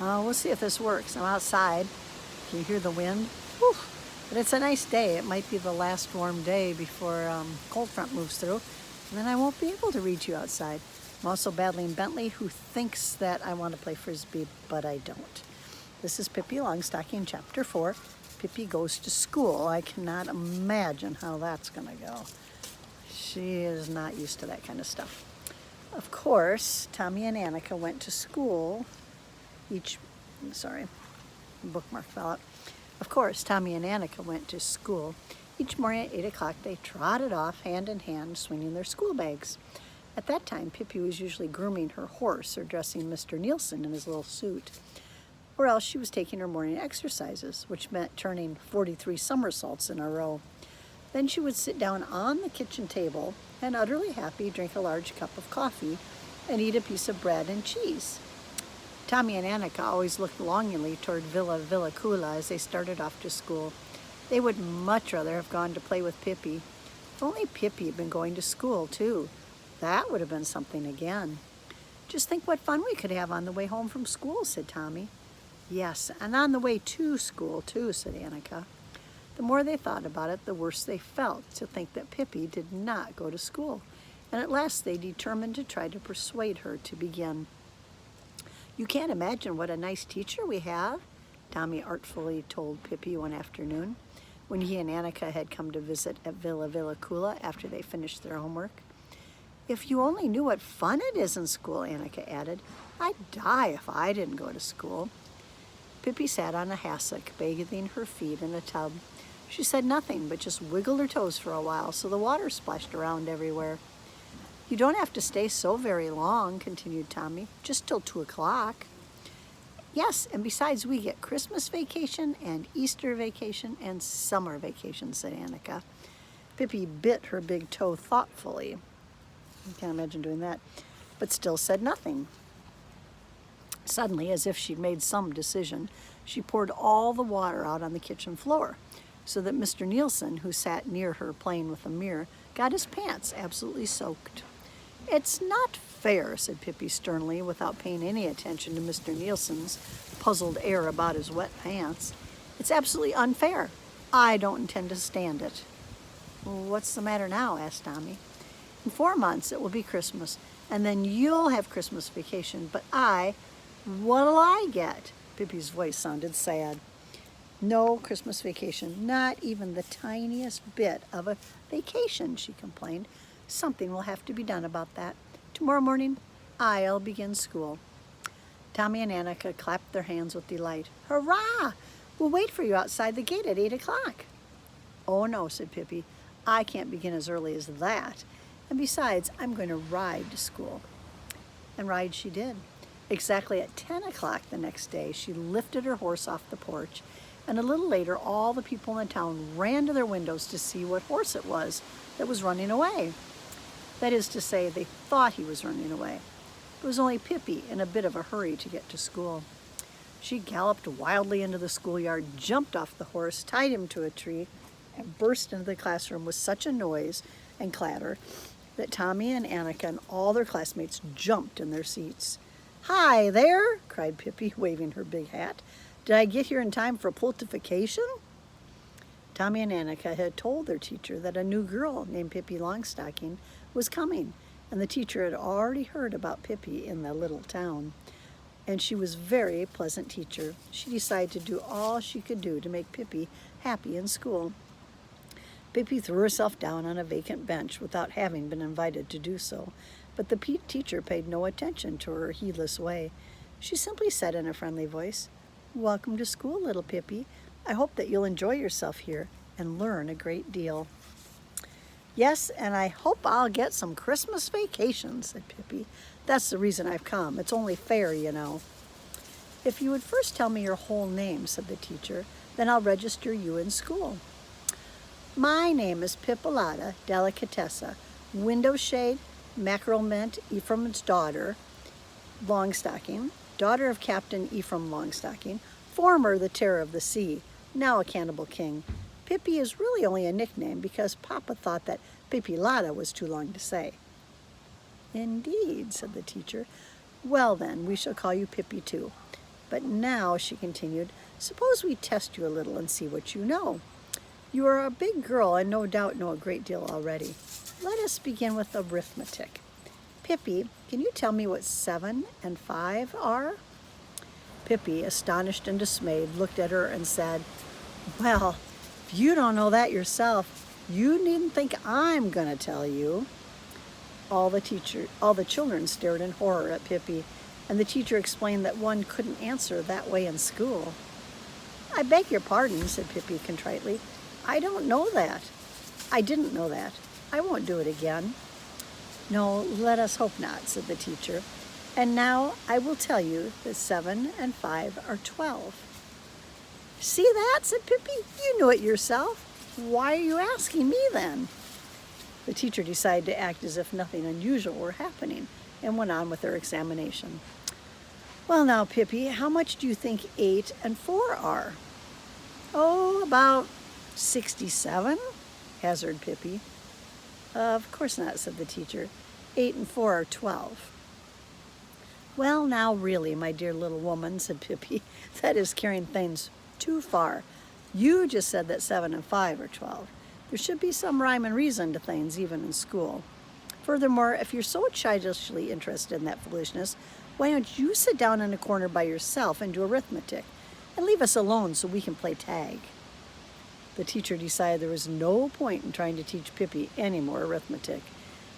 We'll see if this works. I'm outside. Can you hear the wind? Whew. But it's a nice day. It might be the last warm day before cold front moves through, and then I won't be able to reach you outside. I'm also battling Bentley, who thinks that I want to play Frisbee, but I don't. This is Pippi Longstocking, Chapter 4. Pippi goes to school. I cannot imagine how that's going to go. She is not used to that kind of stuff. Of course, Tommy and Annika went to school. Bookmark fell out. Of course, Tommy and Annika went to school. Each morning at 8 o'clock, they trotted off hand in hand, swinging their school bags. At that time, Pippi was usually grooming her horse or dressing Mr. Nielsen in his little suit. Or else she was taking her morning exercises, which meant turning 43 somersaults in a row. Then she would sit down on the kitchen table and, utterly happy, drink a large cup of coffee and eat a piece of bread and cheese. Tommy and Annika always looked longingly toward Villa Villacula as they started off to school. They would much rather have gone to play with Pippi. If only Pippi had been going to school, too. That would have been something again. Just think what fun we could have on the way home from school, said Tommy. Yes, and on the way to school, too, said Annika. The more they thought about it, the worse they felt to think that Pippi did not go to school, and at last they determined to try to persuade her to begin. You can't imagine what a nice teacher we have, Tommy artfully told Pippi one afternoon, when he and Annika had come to visit at Villa Villacula after they finished their homework. If you only knew what fun it is in school, Annika added. I'd die if I didn't go to school. Pippi sat on a hassock, bathing her feet in a tub. She said nothing, but just wiggled her toes for a while, so the water splashed around everywhere. You don't have to stay so very long, continued Tommy, just till 2 o'clock. Yes, and besides, we get Christmas vacation and Easter vacation and summer vacation, said Annika. Pippi bit her big toe thoughtfully. I can't imagine doing that, but still said nothing. Suddenly, as if she'd made some decision, she poured all the water out on the kitchen floor, so that Mr. Nielsen, who sat near her playing with a mirror, got his pants absolutely soaked. It's not fair, said Pippi sternly, without paying any attention to Mr. Nielsen's puzzled air about his wet pants. It's absolutely unfair. I don't intend to stand it. What's the matter now? Asked Tommy. In 4 months it will be Christmas, and then you'll have Christmas vacation, but what'll I get? Pippi's voice sounded sad. No Christmas vacation, not even the tiniest bit of a vacation, she complained. Something will have to be done about that. Tomorrow morning, I'll begin school. Tommy and Annika clapped their hands with delight. Hurrah! We'll wait for you outside the gate at 8 o'clock. Oh no, said Pippi. I can't begin as early as that. And besides, I'm going to ride to school. And ride she did. Exactly at 10 o'clock the next day, she lifted her horse off the porch, and a little later, all the people in the town ran to their windows to see what horse it was that was running away. That is to say, they thought he was running away. It was only Pippi in a bit of a hurry to get to school. She galloped wildly into the schoolyard, jumped off the horse, tied him to a tree, and burst into the classroom with such a noise and clatter that Tommy and Annika and all their classmates jumped in their seats. Hi there, cried Pippi, waving her big hat. Did I get here in time for pultification? Tommy and Annika had told their teacher that a new girl named Pippi Longstocking was coming, and the teacher had already heard about Pippi in the little town. And she was a very pleasant teacher. She decided to do all she could do to make Pippi happy in school. Pippi threw herself down on a vacant bench without having been invited to do so, but the teacher paid no attention to her heedless way. She simply said in a friendly voice, Welcome to school, little Pippi. I hope that you'll enjoy yourself here and learn a great deal. Yes, and I hope I'll get some Christmas vacation, said Pippi. That's the reason I've come. It's only fair, you know. If you would first tell me your whole name, said the teacher, then I'll register you in school. My name is Pippolita Delicatessa, window shade, mackerel mint, Ephraim's daughter, Longstocking, daughter of Captain Ephraim Longstocking, former the terror of the sea, now a cannibal king. Pippi is really only a nickname because Papa thought that Pippilata was too long to say. Indeed, said the teacher. Well then, we shall call you Pippi too. But now, she continued, suppose we test you a little and see what you know. You are a big girl and no doubt know a great deal already. Let us begin with arithmetic. Pippi, can you tell me what 7 and 5 are? Pippi, astonished and dismayed, looked at her and said, well, if you don't know that yourself, you needn't think I'm going to tell you. All the children stared in horror at Pippi, and the teacher explained that one couldn't answer that way in school. I beg your pardon, said Pippi contritely. I don't know that. I didn't know that. I won't do it again. No, let us hope not, said the teacher. And now I will tell you that 7 and 5 are 12. See that, said Pippi. You knew it yourself. Why are you asking me then? The teacher decided to act as if nothing unusual were happening and went on with their examination. Well now, Pippi, how much do you think 8 and 4 are? Oh, about 67, hazarded Pippi. Of course not, said the teacher. 8 and 4 are 12. Well, now really, my dear little woman, said Pippi, that is carrying things too far. You just said that 7 and 5 are 12. There should be some rhyme and reason to things, even in school. Furthermore, if you're so childishly interested in that foolishness, why don't you sit down in a corner by yourself and do arithmetic, and leave us alone so we can play tag? The teacher decided there was no point in trying to teach Pippi any more arithmetic.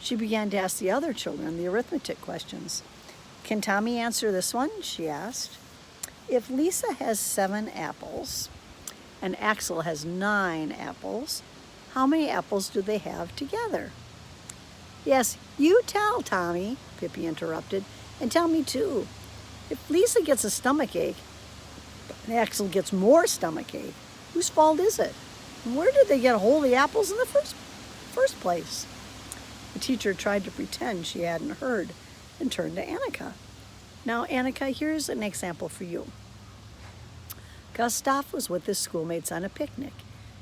She began to ask the other children the arithmetic questions. Can Tommy answer this one? She asked. If Lisa has 7 apples and Axel has 9 apples, how many apples do they have together? Yes, you tell, Tommy, Pippi interrupted, and tell me too. If Lisa gets a stomachache and Axel gets more stomachache, whose fault is it? And where did they get a hold of the apples in the first place? The teacher tried to pretend she hadn't heard and turned to Annika. Now, Annika, here's an example for you. Gustav was with his schoolmates on a picnic.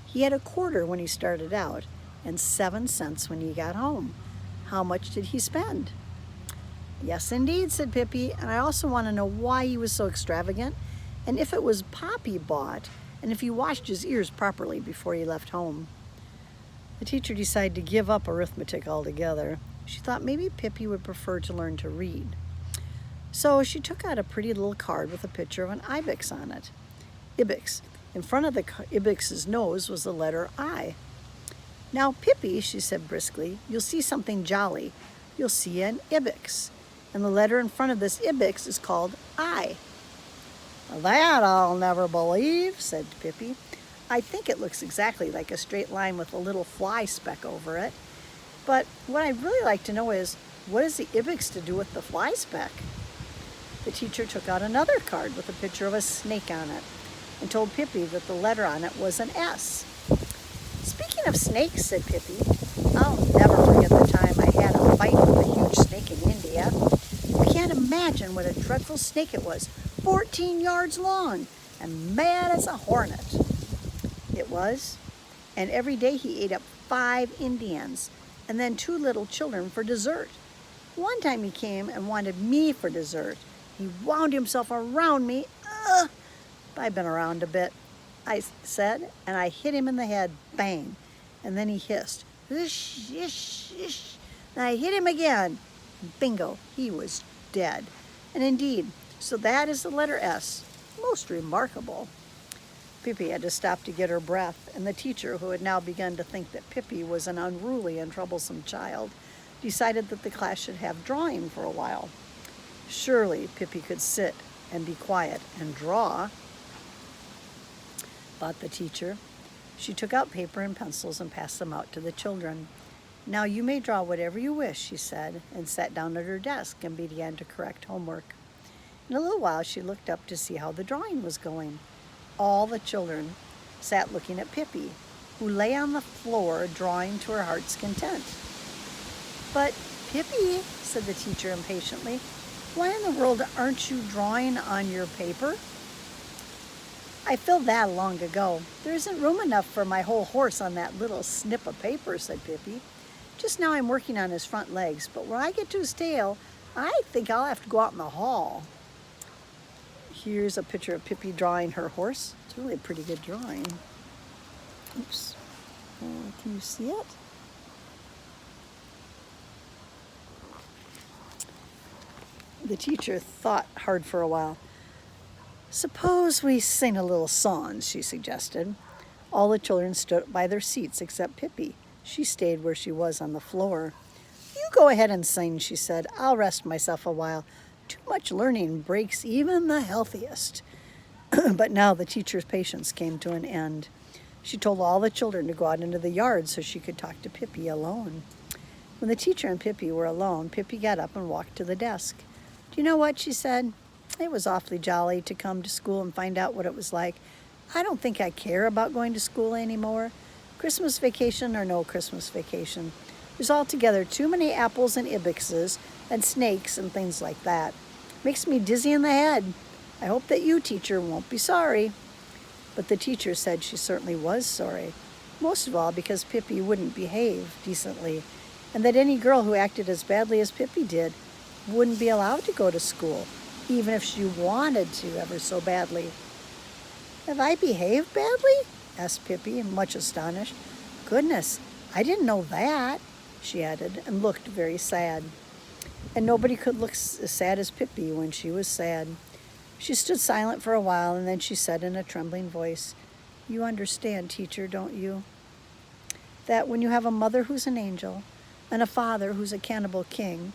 He had a quarter when he started out and 7 cents when he got home. How much did he spend? Yes, indeed, said Pippi, and I also want to know why he was so extravagant, and if it was pop he bought, and if he washed his ears properly before he left home. The teacher decided to give up arithmetic altogether. She thought maybe Pippi would prefer to learn to read. So she took out a pretty little card with a picture of an ibex on it. Ibex. In front of the ibex's nose was the letter I. Now, Pippi, she said briskly, you'll see something jolly. You'll see an ibex. And the letter in front of this ibex is called I. That I'll never believe, said Pippi. I think it looks exactly like a straight line with a little fly speck over it. But what I'd really like to know is, what is the ibex to do with the fly speck? The teacher took out another card with a picture of a snake on it and told Pippi that the letter on it was an S. Speaking of snakes, said Pippi, I'll never forget the time I had a fight with a huge snake in India. You can't imagine what a dreadful snake it was, 14 yards long and mad as a hornet. It was, and every day he ate up 5 Indians and then 2 little children for dessert. One time he came and wanted me for dessert. He wound himself around me. I've been around a bit, I said, and I hit him in the head, bang. And then he hissed, ish, ish, ish. And I hit him again. Bingo, he was dead. And indeed, so that is the letter S. Most remarkable. Pippi had to stop to get her breath, and the teacher, who had now begun to think that Pippi was an unruly and troublesome child, decided that the class should have drawing for a while. Surely Pippi could sit and be quiet and draw, thought the teacher. She took out paper and pencils and passed them out to the children. Now you may draw whatever you wish, she said, and sat down at her desk and began to correct homework. In a little while she looked up to see how the drawing was going. All the children sat looking at Pippi, who lay on the floor drawing to her heart's content. But Pippi, said the teacher impatiently, why in the world aren't you drawing on your paper? I filled that long ago. There isn't room enough for my whole horse on that little snip of paper, said Pippi. Just now I'm working on his front legs, but when I get to his tail, I think I'll have to go out in the hall. Here's a picture of Pippi drawing her horse. It's really a pretty good drawing. Oops. Can you see it? The teacher thought hard for a while. Suppose we sing a little song, she suggested. All the children stood by their seats except Pippi. She stayed where she was on the floor. You go ahead and sing, she said. I'll rest myself a while. Too much learning breaks even the healthiest. But now the teacher's patience came to an end. She told all the children to go out into the yard so she could talk to Pippi alone. When the teacher and Pippi were alone, Pippi got up and walked to the desk. Do you know what, she said? It was awfully jolly to come to school and find out what it was like. I don't think I care about going to school anymore. Christmas vacation or no Christmas vacation. There's altogether too many apples and ibixes and snakes and things like that. Makes me dizzy in the head. I hope that you, teacher, won't be sorry. But the teacher said she certainly was sorry. Most of all because Pippi wouldn't behave decently, and that any girl who acted as badly as Pippi did wouldn't be allowed to go to school, even if she wanted to ever so badly. Have I behaved badly? Asked Pippi, much astonished. Goodness, I didn't know that, she added, and looked very sad. And nobody could look as sad as Pippi when she was sad. She stood silent for a while, and then she said in a trembling voice, You understand, teacher, don't you? That when you have a mother who's an angel, and a father who's a cannibal king,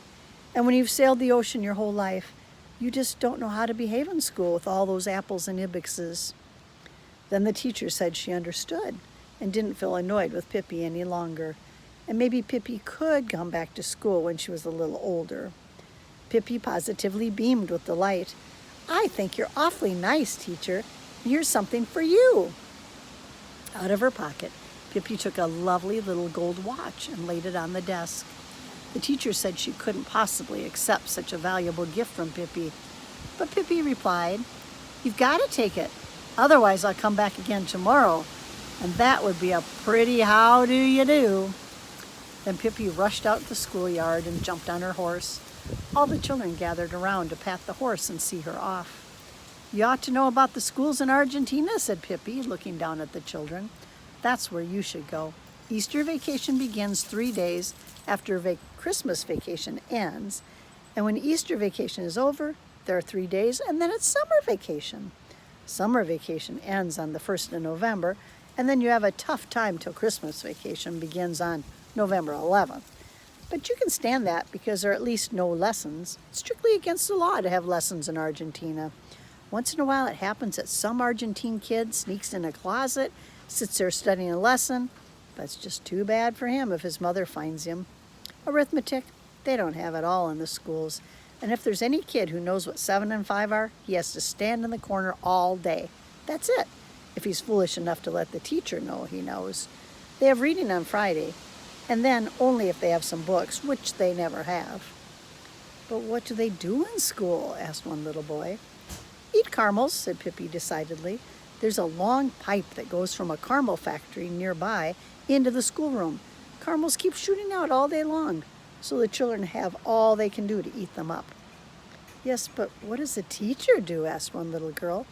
and when you've sailed the ocean your whole life, you just don't know how to behave in school with all those apples and ibixes. Then the teacher said she understood and didn't feel annoyed with Pippi any longer, and maybe Pippi could come back to school when she was a little older. Pippi positively beamed with delight. I think you're awfully nice, teacher. Here's something for you. Out of her pocket, Pippi took a lovely little gold watch and laid it on the desk. The teacher said she couldn't possibly accept such a valuable gift from Pippi. But Pippi replied, You've got to take it. Otherwise, I'll come back again tomorrow. And that would be a pretty how do you do. Then Pippi rushed out the schoolyard and jumped on her horse. All the children gathered around to pat the horse and see her off. You ought to know about the schools in Argentina, said Pippi, looking down at the children. That's where you should go. Easter vacation begins 3 days after Christmas vacation ends. And when Easter vacation is over, there are 3 days, and then it's summer vacation. Summer vacation ends on the 1st of November, and then you have a tough time till Christmas vacation begins on November 11th. But you can stand that because there are at least no lessons. It's strictly against the law to have lessons in Argentina. Once in a while it happens that some Argentine kid sneaks in a closet, sits there studying a lesson, but it's just too bad for him if his mother finds him. Arithmetic, they don't have it all in the schools. And if there's any kid who knows what 7 and 5 are, he has to stand in the corner all day. That's it, if he's foolish enough to let the teacher know he knows. They have reading on Friday, and then only if they have some books, which they never have. But what do they do in school? Asked one little boy. Eat caramels, said Pippi decidedly. There's a long pipe that goes from a caramel factory nearby into the schoolroom. Caramels keep shooting out all day long, so the children have all they can do to eat them up. Yes, but what does the teacher do? Asked one little girl.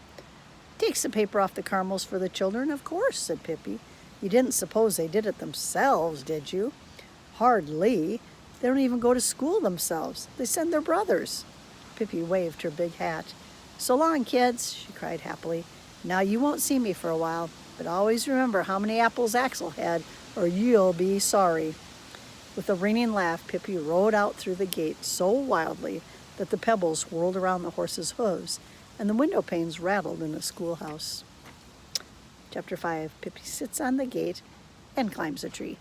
Takes the paper off the caramels for the children, of course, said Pippi. You didn't suppose they did it themselves, did you? Hardly. They don't even go to school themselves. They send their brothers. Pippi waved her big hat. So long, kids, she cried happily. Now you won't see me for a while, but always remember how many apples Axel had, or you'll be sorry. With a ringing laugh, Pippi rode out through the gate so wildly that the pebbles whirled around the horse's hooves, and the window panes rattled in the schoolhouse. Chapter 5, Pippi sits on the gate and climbs a tree.